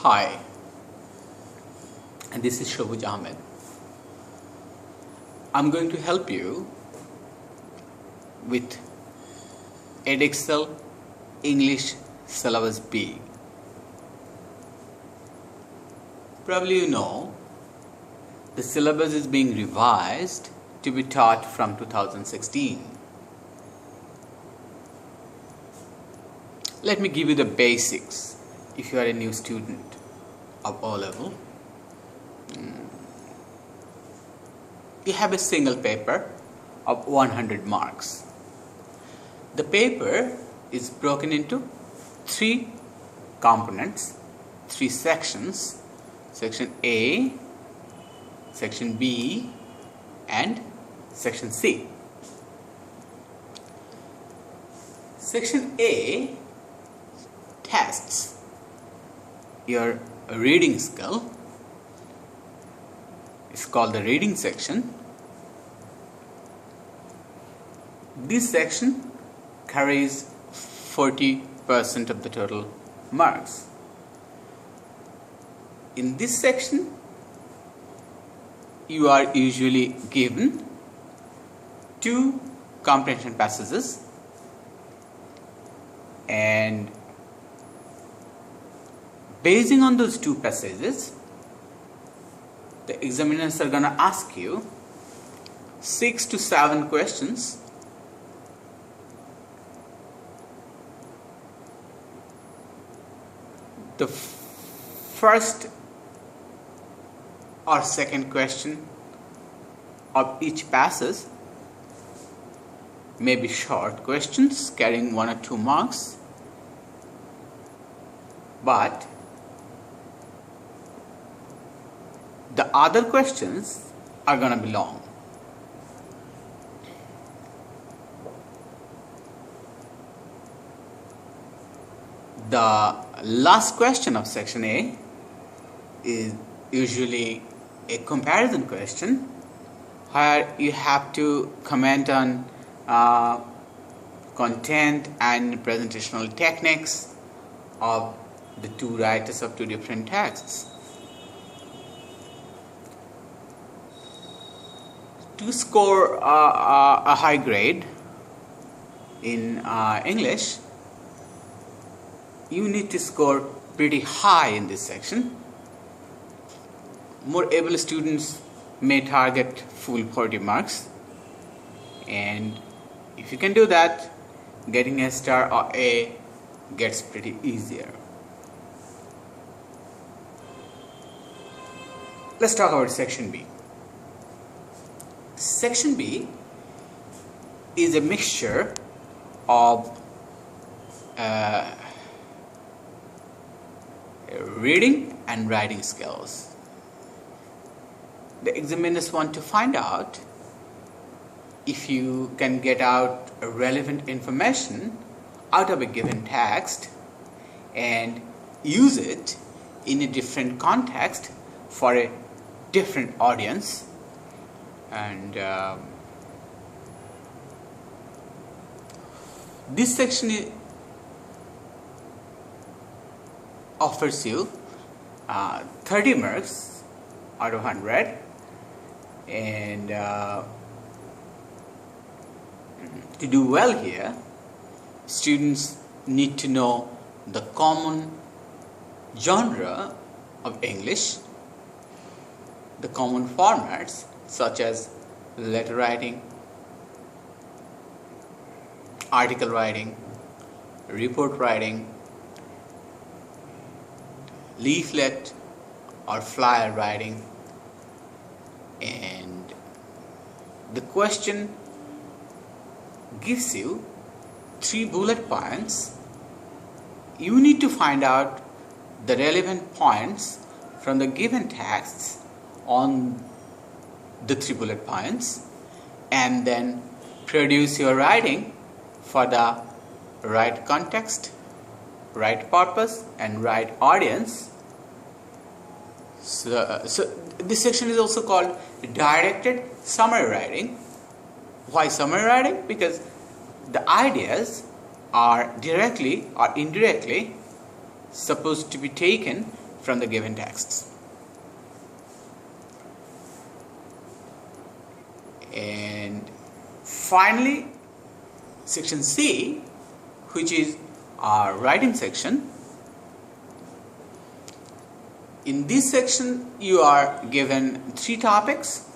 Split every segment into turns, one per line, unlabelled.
Hi, and this is Shobuj Ahmed. I'm going to help you with Edexcel English Syllabus B. Probably you know the syllabus is being revised to be taught from 2016. Let me give you the basics if you are a new student of O level. You have a single paper of 100 marks. The paper is broken into three components, three sections: section A, section B, and section C. Section A tests your reading skill. It's called the reading section. This section carries 40% of the total marks. In this section, you are usually given two comprehension passages, and basing on those two passages, the examiners are going to ask you 6 to 7 questions the first or second question of each passage may be short questions carrying 1 or 2 marks, but the other questions are going to be long. The last question of section A is usually a comparison question where you have to comment on content and presentational techniques of the two writers of two different texts. To score a high grade in English, you need to score pretty high in this section. More able students may target full 40 marks, and if you can do that, getting a star or A gets pretty easier. Let's talk about section B. Section B is a mixture of reading and writing skills. The examiners want to find out if you can get out relevant information out of a given text and use it in a different context for a different audience. And this section offers you 30 marks out of 100, and to do well here, students need to know the common genre of English, the common formats such as letter writing, article writing, report writing, leaflet or flyer writing. And the question gives you 3 bullet points. You need to find out the relevant points from the given texts on the 3 bullet points, and then produce your writing for the right context, right purpose, and right audience. So this section is also called directed summary writing. Why summary writing? Because the ideas are directly or indirectly supposed to be taken from the given texts. And finally, section C, which is our writing section. In this section, you are given 3 topics.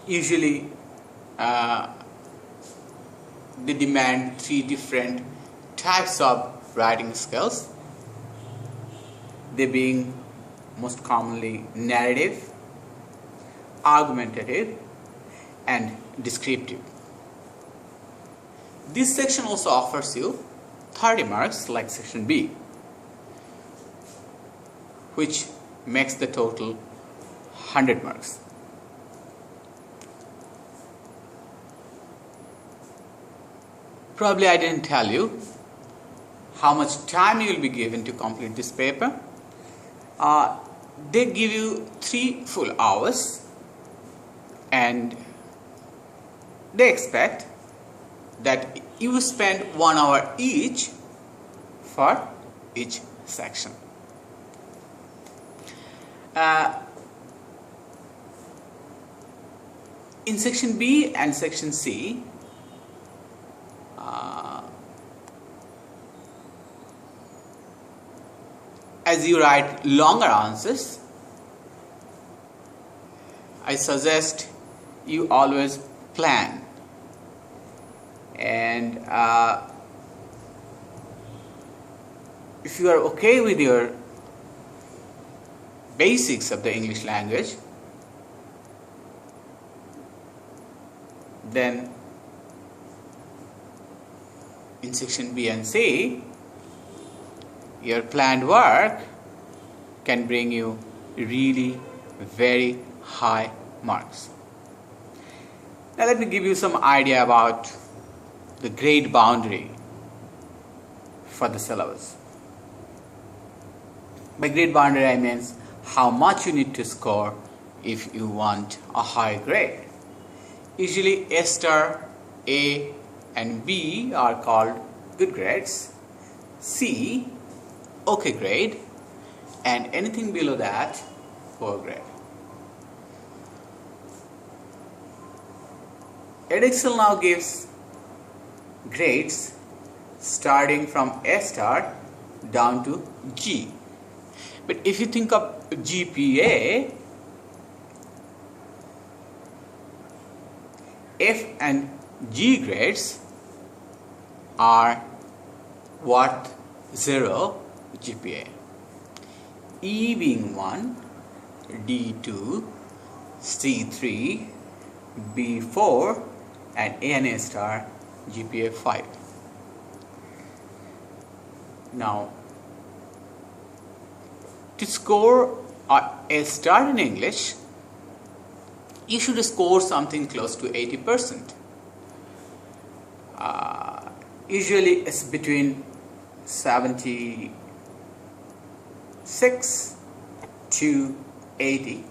Usually, they demand 3 different types of writing skills. They being most commonly narrative, argumentative, and descriptive. This section also offers you 30 marks like section B, which makes the total 100 marks. Probably I didn't tell you how much time you will be given to complete this paper. They give you 3 full hours, and they expect that you will spend 1 hour each for each section. In section B and section C, as you write longer answers, I suggest you always plan. And if you are okay with your basics of the English language, then in section B and C, your planned work can bring you really very high marks. Now let me give you some idea about the grade boundary for the syllabus. By grade boundary I mean how much you need to score if you want a high grade. Usually A star, A and B are called good grades, C okay grade, and anything below that poor grade. Edexcel now gives grades starting from A star down to G. But if you think of GPA, F and G grades are worth 0 GPA. E being 1, D 2, C 3, B 4, and A and A star GPA 5. Now, to score a star in English, you should score something close to 80%. Usually it's between 76 to 80,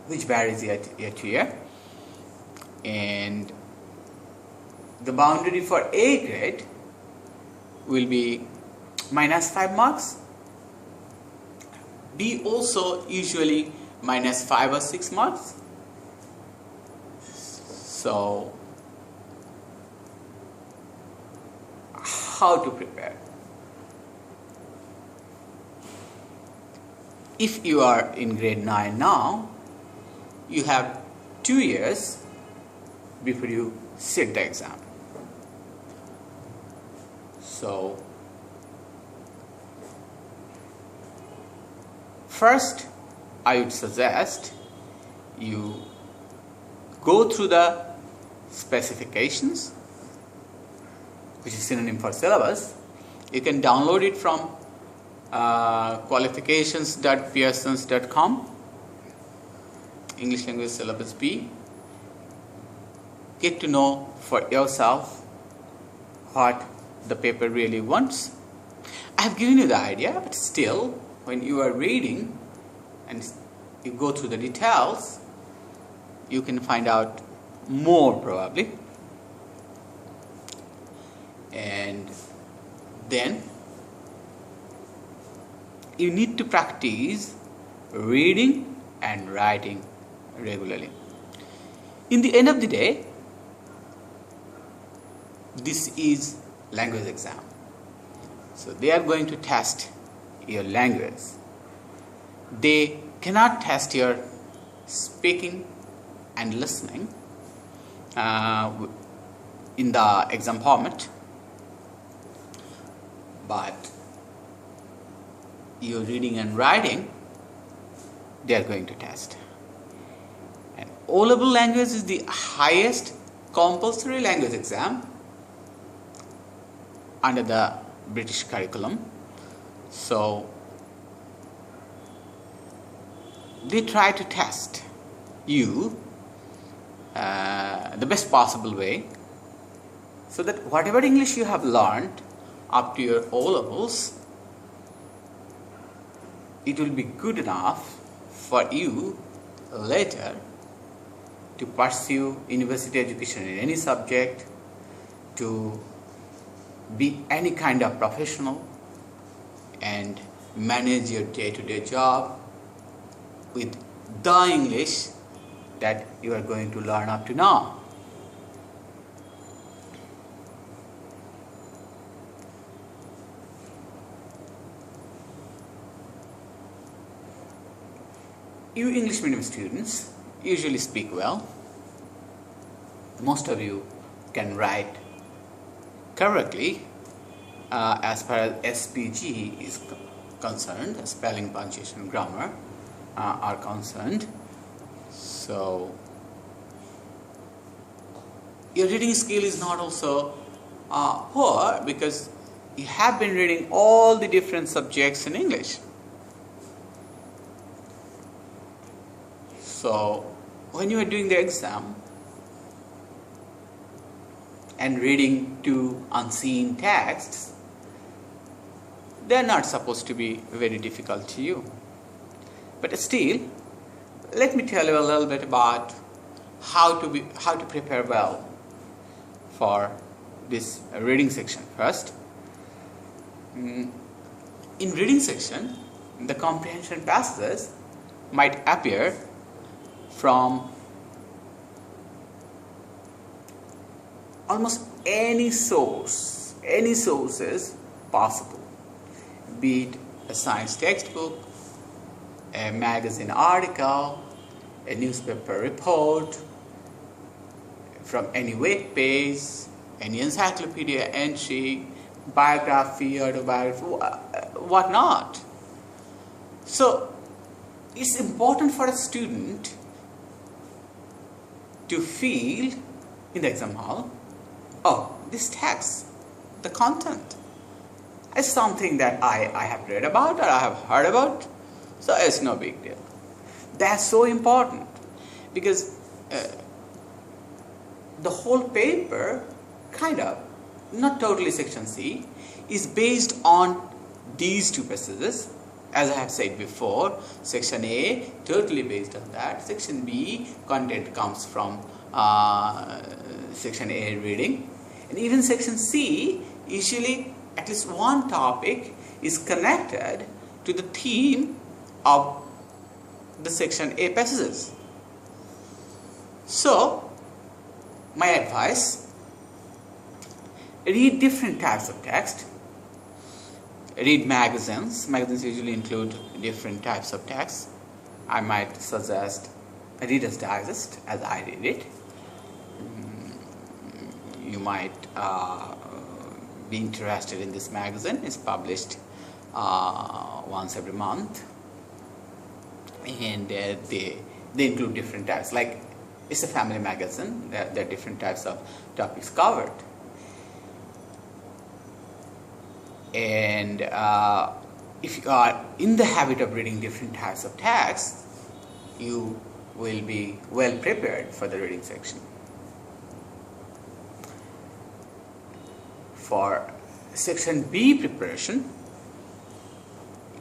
which varies year to year. And the boundary for A grade will be -5 marks. B also usually -5 or 6 marks. So, how to prepare? If you are in grade 9 now, you have 2 years before you sit the exam. So, first I would suggest you go through the specifications, which is synonym for syllabus. You can download it from qualifications.pearsons.com, English Language Syllabus B. Get to know for yourself what the paper really wants. I have given you the idea, but still, when you are reading and you go through the details, you can find out more probably. And then you need to practice reading and writing regularly. In the end of the day, this is language exam. So they are going to test your language. They cannot test your speaking and listening in the exam format, but your reading and writing they are going to test. And O-level language is the highest compulsory language exam under the British curriculum. So they try to test you the best possible way, so that whatever English you have learned up to your O-levels, it will be good enough for you later to pursue university education in any subject, to be any kind of professional and manage your day-to-day job with the English that you are going to learn up to now. You English medium students usually speak well. Most of you can write correctly as far as SPG is concerned, spelling, punctuation, grammar are concerned. So your reading skill is not also poor, because you have been reading all the different subjects in English. So when you are doing the exam and reading two unseen texts, they are not supposed to be very difficult to you. But still, let me tell you a little bit about how to prepare well for this reading section. First, in reading section, the comprehension passages might appear from almost any sources possible, be it a science textbook, a magazine article, a newspaper report, from any web page, any encyclopedia entry, biography, autobiography, whatnot. So it's important for a student to feel in the exam hall, oh, this text, the content, is something that I have read about or I have heard about, so it's no big deal. That's so important, because the whole paper, kind of, not totally section C, is based on these two passages. As I have said before, section A totally based on that. Section B, content comes from section A reading, and even section C, usually at least one topic is connected to the theme of the section A passages. So my advice, read different types of text. Read magazines. Magazines usually include different types of text. I might suggest a Reader's Digest as I read it. You might be interested in this magazine. It's published once every month, and they include different types. Like, it's a family magazine. There are different types of topics covered. And if you are in the habit of reading different types of text, you will be well prepared for the reading section. For section B preparation,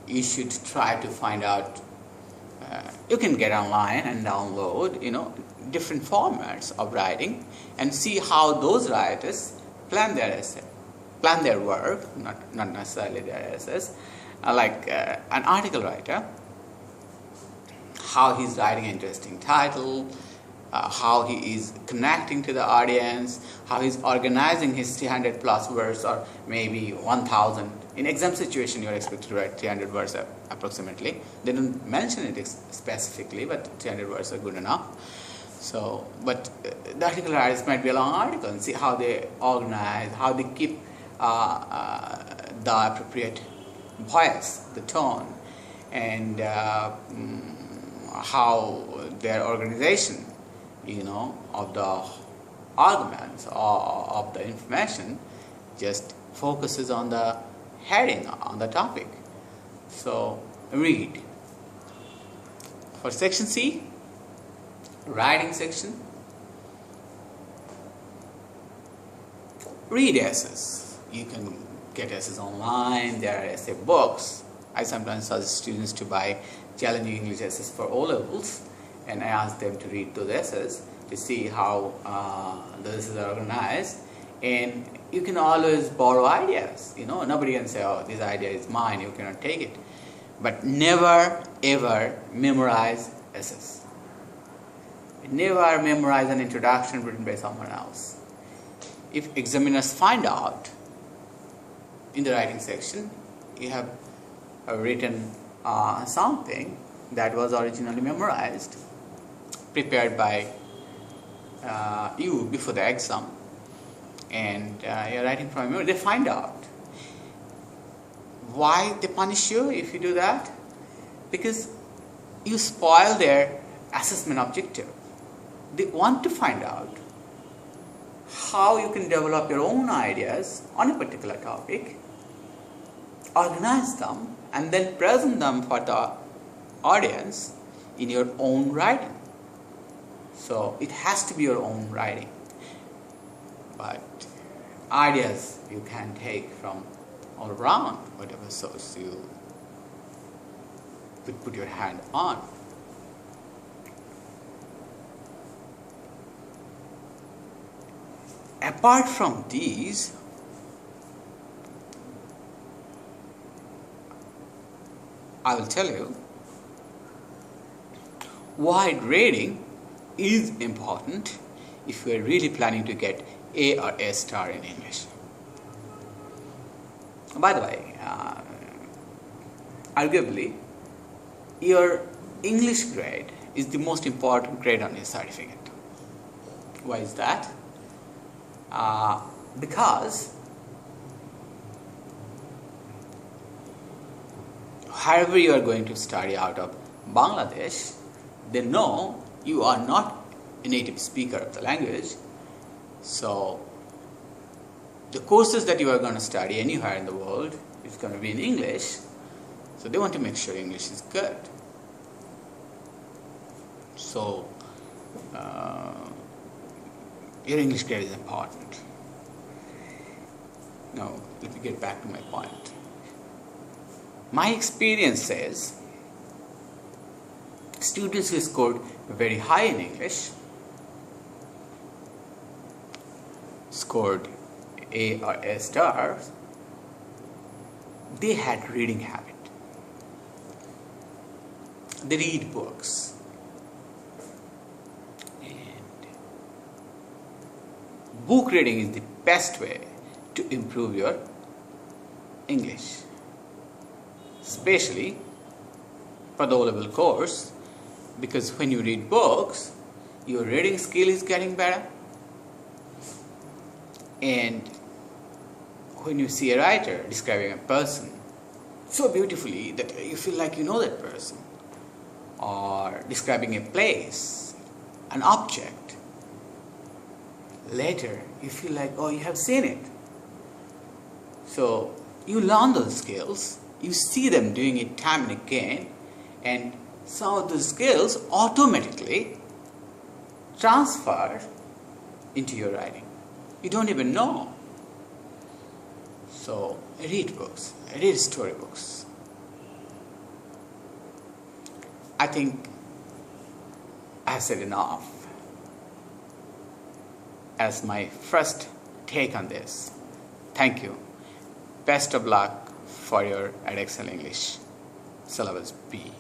you should try to find out, you can get online and download, different formats of writing, and see how those writers plan their essay, plan their work, not necessarily their essays, like an article writer, how he's writing an interesting title, how he is connecting to the audience, how he's organizing his 300 plus words or maybe 1000. In exam situation, you're expected to write 300 words approximately. They don't mention it specifically, but 300 words are good enough. So, but the article writers might be a long article, and see how they organize, how they keep the appropriate voice, the tone, and how their organization, of the arguments or of the information just focuses on the heading, on the topic. So read. For section C, writing section, read essays. You can get essays online. There are essay books. I sometimes suggest students to buy challenging English essays for O levels, and I ask them to read those essays to see how the essays are organized. And you can always borrow ideas. Nobody can say, "Oh, this idea is mine, you cannot take it." But never ever memorize essays. Never memorize an introduction written by someone else. If examiners find out in the writing section you have written something that was originally memorized, prepared by you before the exam, and you're writing from memory, they find out. Why they punish you if you do that? Because you spoil their assessment objective. They want to find out how you can develop your own ideas on a particular topic, organize them, and then present them for the audience in your own writing. So it has to be your own writing. But ideas you can take from all around, whatever source you could put your hand on. Apart from these, I will tell you why grading is important if you are really planning to get A or A star in English. By the way, arguably, your English grade is the most important grade on your certificate. Why is that? Because however you are going to study out of Bangladesh, they know you are not a native speaker of the language. So the courses that you are going to study anywhere in the world is going to be in English. So they want to make sure English is good. So your English grade is important. Now, let me get back to my point. My experience says students who scored very high in English, scored A or A stars, they had reading habit. They read books. And book reading is the best way to improve your English, especially for the O-level course, because when you read books, your reading skill is getting better. And when you see a writer describing a person so beautifully that you feel like you know that person, or describing a place, an object, later you feel like, oh, you have seen it. So you learn those skills, you see them doing it time and again, and some of those skills automatically transfer into your writing. You don't even know. So read books, read storybooks. I think I have said enough as my first take on this. Thank you. Best of luck for your Edexcel English Syllabus B.